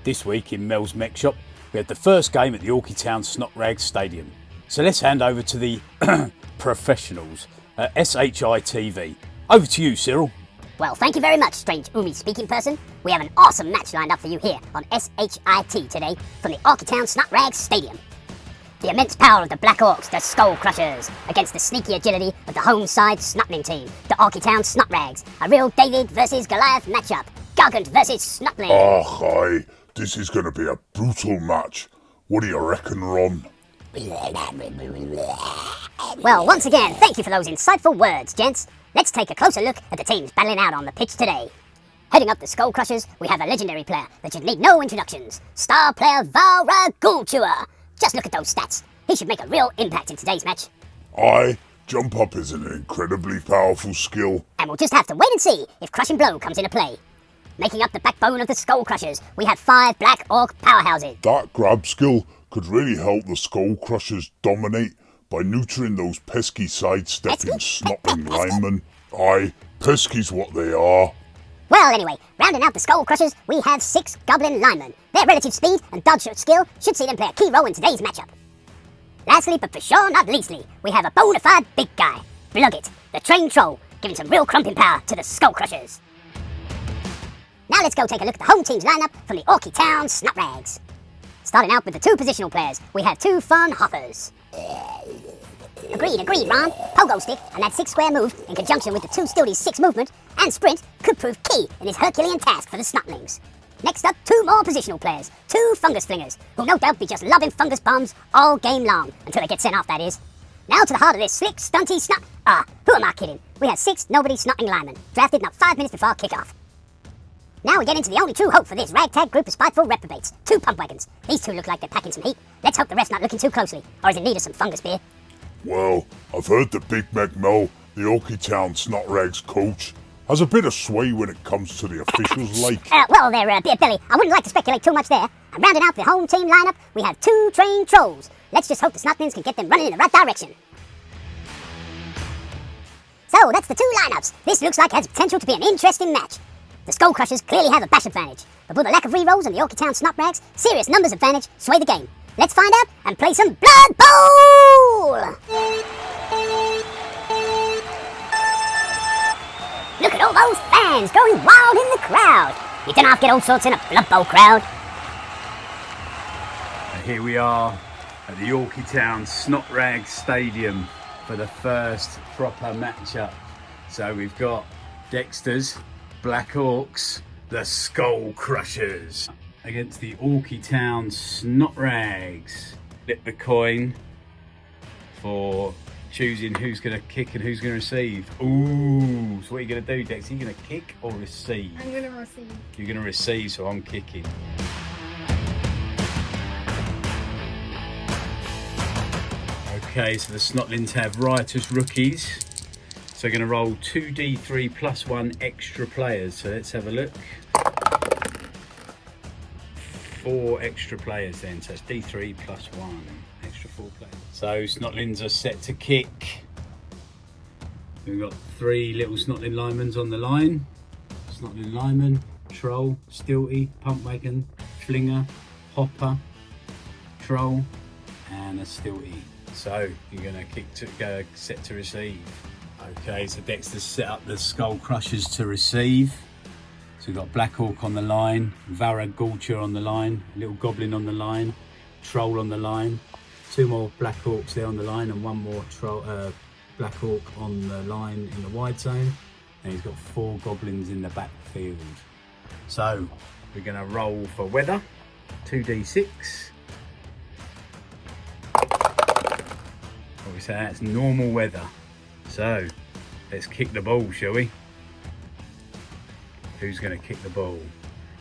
This week in Mel's Mech Shop, we had the first game at the Orky Town Snotrags Stadium. So let's hand over to the professionals at SHITV. Over to you, Cyril. Well, thank you very much, strange Umi speaking person. We have an awesome match lined up for you here on SHIT today from the Orky Town Snotrags Stadium. The immense power of the Black Orks, the SKULLKRUSHAZ, against the sneaky agility of the home side Snotling team, the Orky Town Snotrags. A real David versus Goliath matchup. Gargant versus Snotling. Oh, aye. This is going to be a brutal match. What do you reckon, Ron? Well, once again, thank you for those insightful words, gents. Let's take a closer look at the teams battling out on the pitch today. Heading up the SKULLKRUSHAZ, we have a legendary player that should need no introductions. Star player Chewer. Just look at those stats. He should make a real impact in today's match. Aye, jump up is an incredibly powerful skill. And we'll just have to wait and see if Crushing Blow comes into play. Making up the backbone of the SKULLKRUSHAZ, we have 5 Black Ork powerhouses. That grab skill could really help the SKULLKRUSHAZ dominate by neutering those pesky sidestepping Snotling linemen. Aye, pesky's what they are. Well, anyway, rounding out the SKULLKRUSHAZ, we have 6 Goblin linemen. Their relative speed and dodge skill should see them play a key role in today's matchup. Lastly, but for sure not leastly, we have a bona fide big guy, Blugget, the trained troll, giving some real crumping power to the SKULLKRUSHAZ. Now let's go take a look at the home team's lineup from the Orky Town Snotrags. Starting out with the 2 positional players, we have 2 fun hoppers. Agreed, Ron. Pogo stick and that 6 square move, in conjunction with the 2 Stilties 6 movement and sprint, could prove key in this Herculean task for the Snotlings. Next up, 2 more positional players, 2 fungus flingers, who'll no doubt be just lobbing fungus bombs all game long, until they get sent off, that is. Now to the heart of this slick, stunty who am I kidding? We have 6 nobody Snotling linemen, drafted not 5 minutes before kickoff. Now we get into the only true hope for this ragtag group of spiteful reprobates, 2 PUMPWAGONs. These 2 look like they're packing some heat. Let's hope the ref's not looking too closely, or is in need of some fungus beer. Well, I've heard that Big Mac Mel, the Orky Town Snotrags coach, has a bit of sway when it comes to the officials, like. Well there, Beer Belly, I wouldn't like to speculate too much there. And rounding out the home team lineup, we have 2 trained trolls. Let's just hope the Snotlings can get them running in the right direction. So, that's the 2 lineups. This looks like it has potential to be an interesting match. The SKULLKRUSHAZ clearly have a bash advantage, but will the lack of rerolls and the Orky Town Snotrags' serious numbers advantage sway the game? Let's find out and play some Blood Bowl! Look at all those fans going wild in the crowd. You don't have to get all sorts in a Blood Bowl crowd. And here we are at the Orky Town Snotrags Stadium for the first proper matchup. So we've got Dexter's Black Orks, the SKULLKRUSHAZ, against the Orky Town Snotrags. Flip the coin for choosing who's going to kick and who's going to receive. Ooh, so what are you going to do, Dex? Are you going to kick or receive? I'm going to receive. You're going to receive, so I'm kicking. Okay, so the Snotlings have riotous rookies. So we're going to roll 2d3 plus 1 extra players. So let's have a look. 4 extra players then, so it's D3 plus 1, extra 4 players. So Snotlings are set to kick. We've got 3 little Snotling linemen on the line. Snotling lineman, troll, stilty, pumpwagon, flinger, hopper, troll, and a stilty. So you're going to kick to go set to receive. Okay, so Dexter's set up the SKULLKRUSHAZ to receive. So we've got Black Ork on the line, Gulcher on the line, a little Goblin on the line, Troll on the line, 2 more Black Orks there on the line, and 1 more Black Ork on the line in the wide zone. And he's got 4 Goblins in the backfield. So we're going to roll for weather, 2d6. What we say, that's normal weather. So let's kick the ball, shall we? Who's going to kick the ball?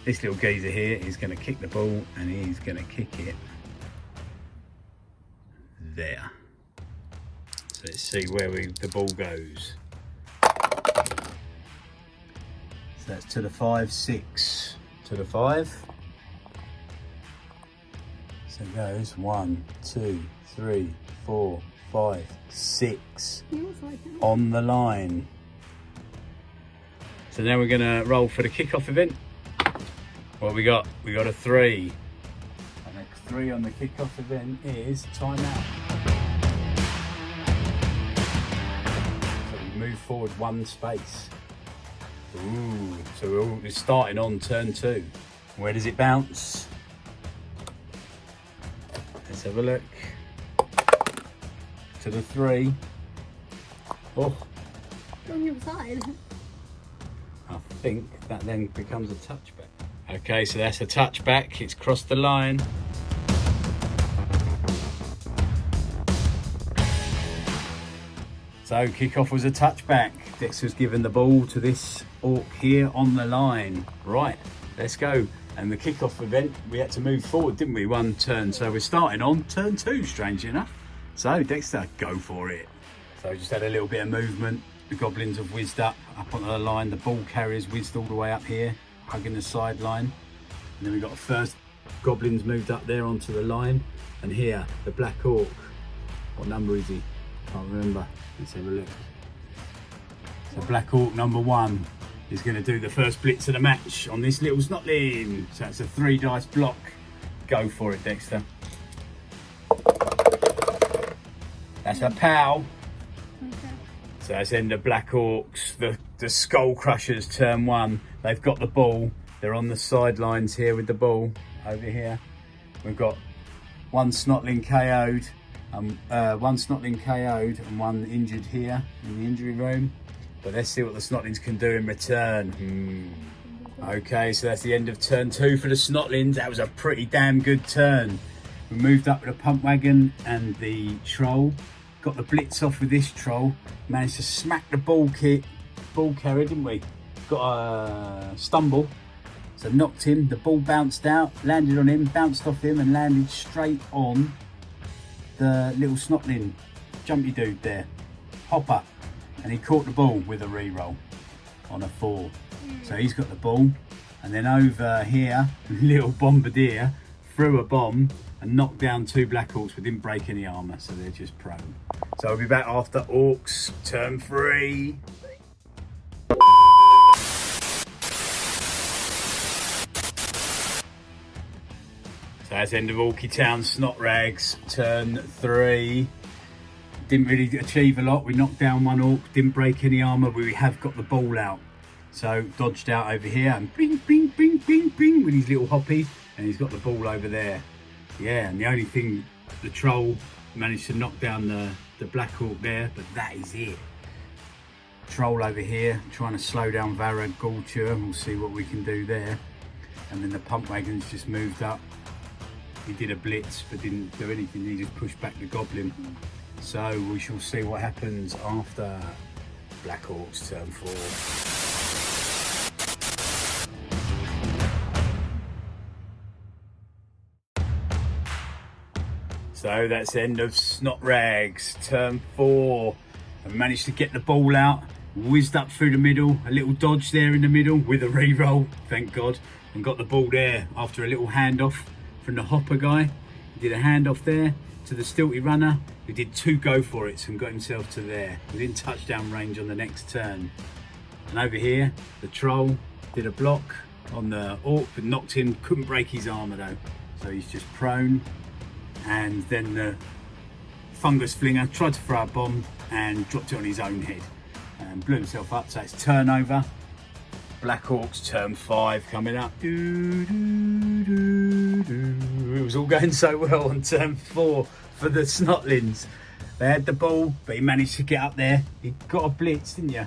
This little geezer here is going to kick the ball, and he's going to kick it there. So let's see where the ball goes. So that's to the 5, 6, to the 5. So it goes 1, 2, 3, 4, 5, 6 on the line. So now we're going to roll for the kickoff event. What we got? We got a 3. And a 3 on the kickoff event is timeout. So we move forward 1 space. Ooh, so we're starting on turn 2. Where does it bounce? Let's have a look. To the 3. Oh. On your side. I think that then becomes a touchback. Okay, so that's a touchback. It's crossed the line. So kickoff was a touchback. Dexter's given the ball to this Ork here on the line. Right, let's go. And the kickoff event, we had to move forward, didn't we? 1 turn. So we're starting on turn 2, strangely enough. So Dexter, go for it. So just had a little bit of movement. The goblins have whizzed up onto the line. The ball carrier's whizzed all the way up here, hugging the sideline. And then we got the first goblins moved up there onto the line. And here, the black Ork. What number is he? Can't remember. Let's have a look. So black Ork number 1 is going to do the first blitz of the match on this little Snotling. So it's a 3 dice block. Go for it, Dexter. That's a pow. Okay. So that's end of Black Orks, the SKULLKRUSHAZ turn 1. They've got the ball. They're on the sidelines here with the ball over here. We've got 1 Snotling KO'd, 1 Snotling KO'd and 1 injured here in the injury room. But let's see what the Snotlings can do in return. Okay, so that's the end of turn 2 for the Snotlings. That was a pretty damn good turn. We moved up with the Pumpwagon and the Troll. Got the blitz off with this Troll. Managed to smack the ball carrier, didn't we? Got a stumble. So knocked him, the ball bounced out, landed on him, bounced off him and landed straight on the little Snotling jumpy dude there. Hopper. And he caught the ball with a re-roll on a 4. So he's got the ball. And then over here, little Bombardier threw a bomb and knocked down 2 Black Orks, but didn't break any armour, so they're just prone. So we'll be back after Orks, turn 3. So that's end of Orky Town, Snotrags, turn 3. Didn't really achieve a lot. We knocked down 1 Ork, didn't break any armour, but we have got the ball out. So dodged out over here and bing, bing, bing, bing, bing with his little hoppy, and he's got the ball over there. Yeah, and the only thing, the Troll managed to knock down the Black Ork there, but that is it. Troll over here, trying to slow down Varag Gulcher, and we'll see what we can do there. And then the Pumpwagons just moved up. He did a blitz, but didn't do anything. He just pushed back the Goblin. So we shall see what happens after Black Orks turn 4. So that's the end of Snotrags, turn 4. And managed to get the ball out, whizzed up through the middle, a little dodge there in the middle with a re-roll, thank God, and got the ball there after a little handoff from the hopper guy. He did a handoff there to the stilty runner, who did 2 go for it and got himself to there. Within touchdown range on the next turn. And over here, the Troll did a block on the Ork, but knocked him, couldn't break his armour though. So he's just prone. And then the Fungus Flinger tried to throw a bomb and dropped it on his own head and blew himself up. So it's turnover. Black Orks turn 5 coming up. It was all going so well on turn 4 for the Snotlings. They had the ball, but he managed to get up there. He got a blitz, didn't you? Yeah.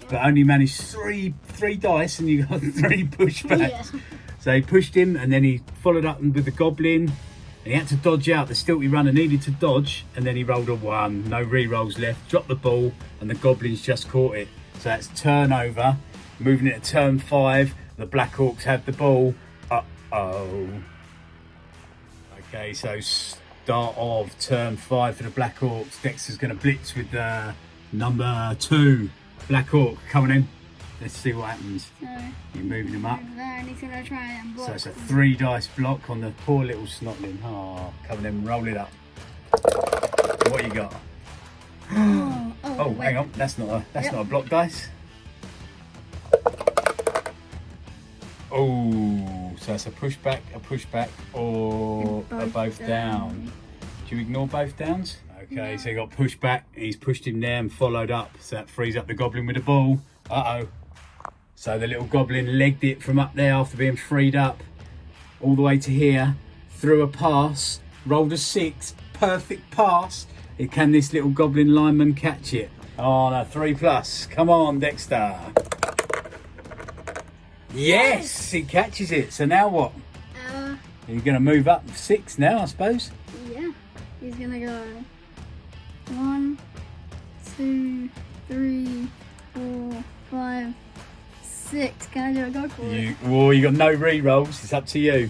But only managed three dice, and you got 3 pushbacks. Yeah. So he pushed him, and then he followed up with the Goblin. And he had to dodge out. The stilty runner needed to dodge, and then he rolled a 1. No re-rolls left. Dropped the ball, and the Goblins just caught it. So that's turnover. Moving it to turn 5. The Black Orks have the ball. Uh-oh. Okay, so start of turn 5 for the Black Orks. Dexter's going to blitz with number 2. Black Ork coming in. Let's see what happens. So you're moving him up. And he's going to try and block. So it's a 3 dice block on the poor little Snotling. Oh, coming in, roll it up. What you got? Oh, hang on. That's not a block dice. Oh, So it's a pushback, or a both down. Do you ignore both downs? Okay, so he got pushed back. He's pushed him there and followed up. So that frees up the goblin with the ball. Uh-oh. So the little goblin legged it from up there after being freed up all the way to here. Threw a pass, rolled a 6, perfect pass. Can this little goblin lineman catch it? Oh no, 3+. Come on, Dexter. Yes, he catches it. So now what? You're going to move up 6 now, I suppose? Yeah. He's going to go 1, 2, 3, 4, 5, 6. Can I do a go for it? Well, you got no re-rolls. It's up to you.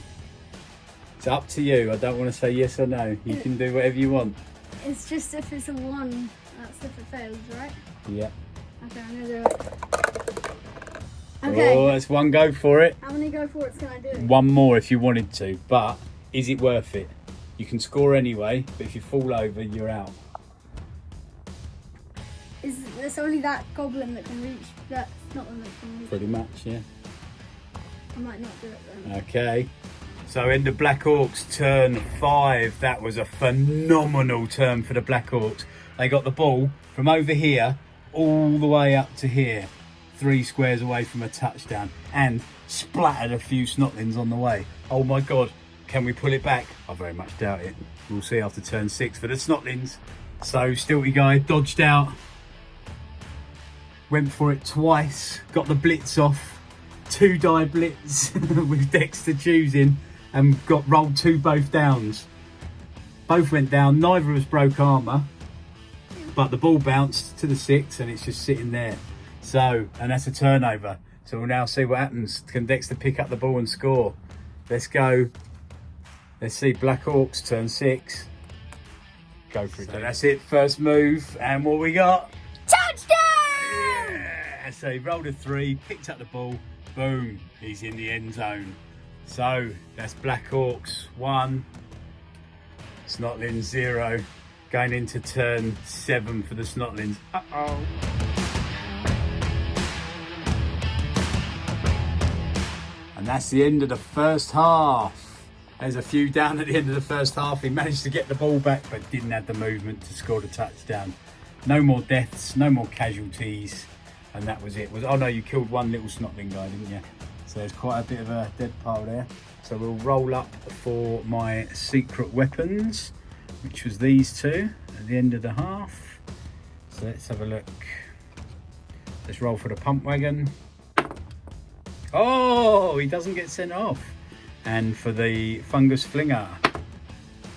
It's up to you. I don't want to say yes or no. You can do whatever you want. It's just if it's a 1, that's if it fails, right? Yeah. Okay, I'm going to do it. Okay. Oh, that's one go for it. How many go for it can I do? One more if you wanted to, but is it worth it? You can score anyway, but if you fall over, you're out. There's only that goblin that can reach, that's not one that can reach. Pretty much, yeah. I might not do it then. Okay. So in the Black Orks, turn 5. That was a phenomenal turn for the Black Orks. They got the ball from over here all the way up to here. 3 squares away from a touchdown and splattered a few Snotlings on the way. Oh my God, can we pull it back? I very much doubt it. We'll see after turn 6 for the Snotlings. So Stilty guy dodged out, went for it twice, got the blitz off, 2-die blitz with Dexter choosing, and got rolled 2 both downs. Both went down, neither of us broke armour, but the ball bounced to the 6 and it's just sitting there. So, and that's a turnover. So we'll now see what happens. Can Dexter pick up the ball and score? Let's go. Let's see, Black Orks, turn 6. Go for it. So that's it, first move. And what we got? Touchdown! Yeah. So he rolled a 3, picked up the ball. Boom, he's in the end zone. So that's Black Orks 1, Snotlings 0. Going into turn 7 for the Snotlings. Uh-oh. And that's the end of the first half. There's a few down at the end of the first half. He managed to get the ball back, but didn't have the movement to score the touchdown. No more deaths, no more casualties. And that was it. Oh no, you killed one little Snotling guy, didn't you? So there's quite a bit of a dead pile there. So we'll roll up for my secret weapons, which was these 2 at the end of the half. So let's have a look. Let's roll for the pump wagon. Oh, he doesn't get sent off. And for the fungus flinger.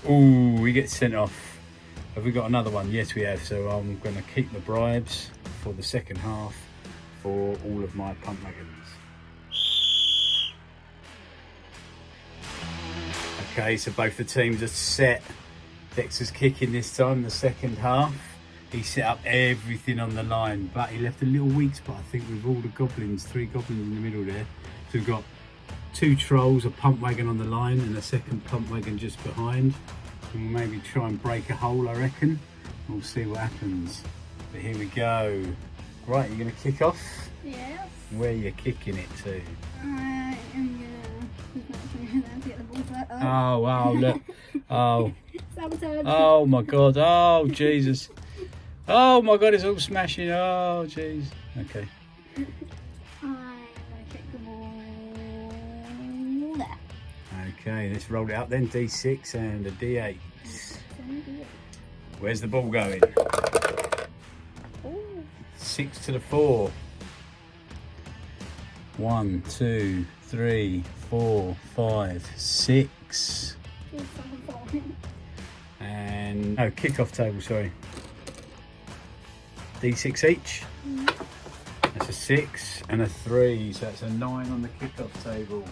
Ooh, he gets sent off. Have we got another one? Yes, we have. So I'm going to keep the bribes for the second half for all of my pump wagons. Okay, so both the teams are set. Dexter's kicking this time, the second half. He set up everything on the line, but he left a little weak spot, I think, with all the goblins, 3 goblins in the middle there. So we've got 2 trolls, a pump wagon on the line, and a second pump wagon just behind. And we'll maybe try and break a hole, I reckon. We'll see what happens. But here we go. Right, you're going to kick off? Yes. Where are you kicking it to? I am gonna get the ball back. Oh, wow, look. Oh. Sabotage. Oh my God. Oh, Jesus. Oh my God, it's all smashing. Oh, jeez. Okay. I'm gonna kick the ball there. Okay, let's roll it out then. D6 and a D8. Where's the ball going? 6 to the 4. 1, 2, 3, 4, 5, 6. And oh, kick-off table, sorry. D6 each. That's a 6 and a 3, so that's a 9 on the kick-off table.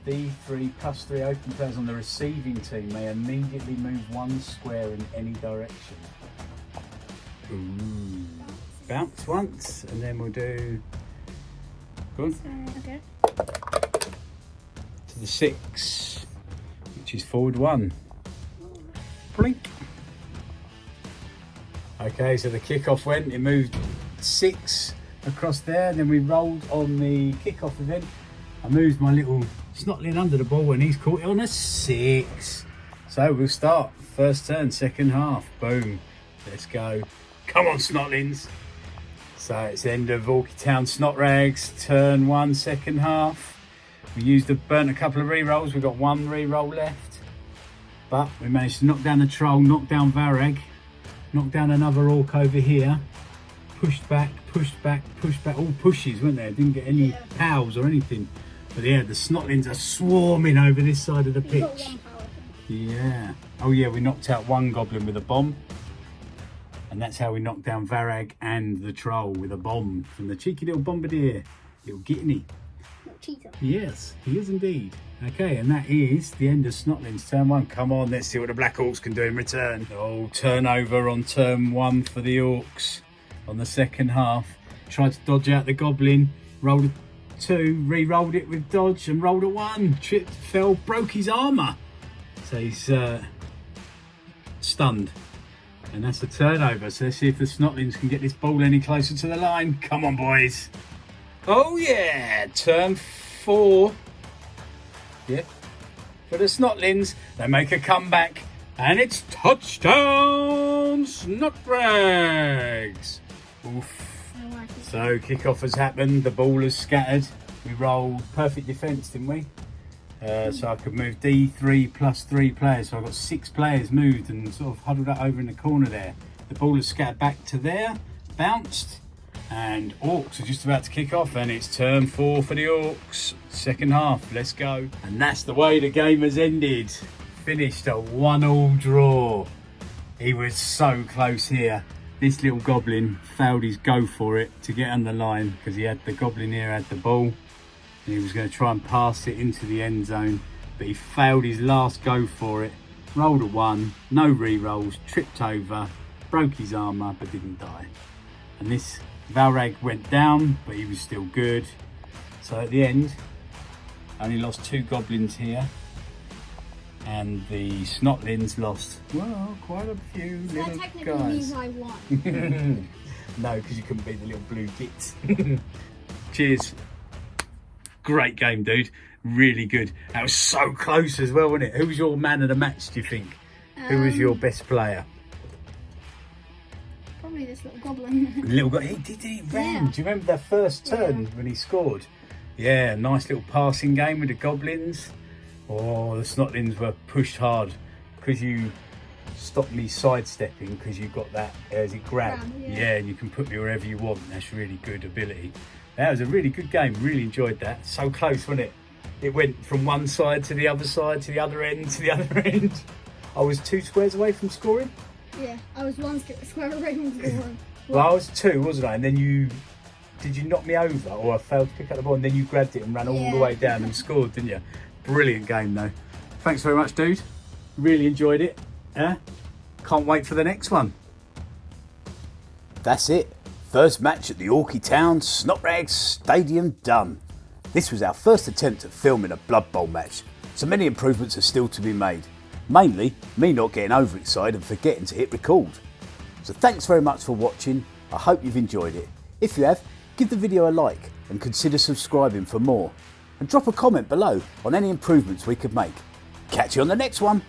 D3 plus 3 open players on the receiving team may immediately move 1 square in any direction. Ooh. Bounce once, and then we'll do. Go on. Okay. To the 6, which is forward 1. Blink. Okay, so the kickoff went. It moved 6 across there. Then we rolled on the kickoff event. I moved my little Snotling under the ball and he's caught it on a 6. So we'll start. First turn, second half. Boom. Let's go. Come on, Snotlings. So it's the end of Orky Town Snotrags. Turn 1, second half. We burnt a couple of re-rolls. We've got 1 re-roll left. But we managed to knock down the troll, knock down Varag, knock down another Ork over here. Pushed back, pushed back, pushed back. All pushes, weren't there? Didn't get any pals or anything. But yeah, the Snotlings are swarming over this side of the pitch. Yeah. Oh yeah, we knocked out 1 goblin with a bomb. And that's how we knocked down Varag and the troll with a bomb from the cheeky little bombardier, little Gittany. Cheetah. Yes, he is indeed. Okay, and that is the end of Snotlings turn 1. Come on, let's see what the Black Orks can do in return. Oh, turnover on turn 1 for the Orks on the second half. Tried to dodge out the goblin, rolled a 2, re-rolled it with dodge and rolled a 1. Tripped, fell, broke his armour. So he's stunned. And that's the turnover. So let's see if the Snotlings can get this ball any closer to the line. Come on, boys. Oh yeah, turn 4. Yeah, for the Snotlings. They make a comeback and it's touchdown Snotrags. Oof. So kickoff has happened, the ball has scattered. We rolled perfect defence, didn't we? So I could move D3 plus 3 players. So I've got 6 players moved and sort of huddled up over in the corner there. The ball has scattered back to there, bounced, and Orks are just about to kick off, and it's turn 4 for the Orks. Second half, let's go. And that's the way the game has ended. Finished a 1-1 draw. He was so close here. This little goblin failed his go for it to get on the line because the goblin here had the ball. And he was going to try and pass it into the end zone, but he failed his last go for it. Rolled a 1, no re-rolls, tripped over, broke his armour but didn't die. And this Varag went down, but he was still good. So at the end, I only lost 2 goblins here, and the Snotlings lost, well, quite a few So little that technically guys. means I won. No, because you couldn't beat the little blue gits. Cheers. Great game, dude. Really good. That was so close as well, wasn't it? Who was your man of the match, do you think? Who was your best player? Probably this little goblin. Little guy, he ran. Yeah. Do you remember that first turn when he scored? Yeah, nice little passing game with the goblins. Oh, the Snotlings were pushed hard because you stopped me sidestepping because you got that, is it grab? Yeah, and you can put me wherever you want. That's really good ability. That was a really good game. Really enjoyed that. So close, wasn't it? It went from one side to the other side, to the other end, to the other end. I was 2 squares away from scoring. Yeah, I was 1 square away from scoring. Well, I was 2, wasn't I? And then did you knock me over, or I failed to pick up the ball, and then you grabbed it and ran all the way down and scored, didn't you? Brilliant game, though. Thanks very much, dude. Really enjoyed it. Can't wait for the next one. That's it. First match at the Orky Town Snotrags Stadium done. This was our first attempt at filming a Blood Bowl match, so many improvements are still to be made. Mainly, me not getting overexcited and forgetting to hit record. So thanks very much for watching. I hope you've enjoyed it. If you have, give the video a like and consider subscribing for more. And drop a comment below on any improvements we could make. Catch you on the next one.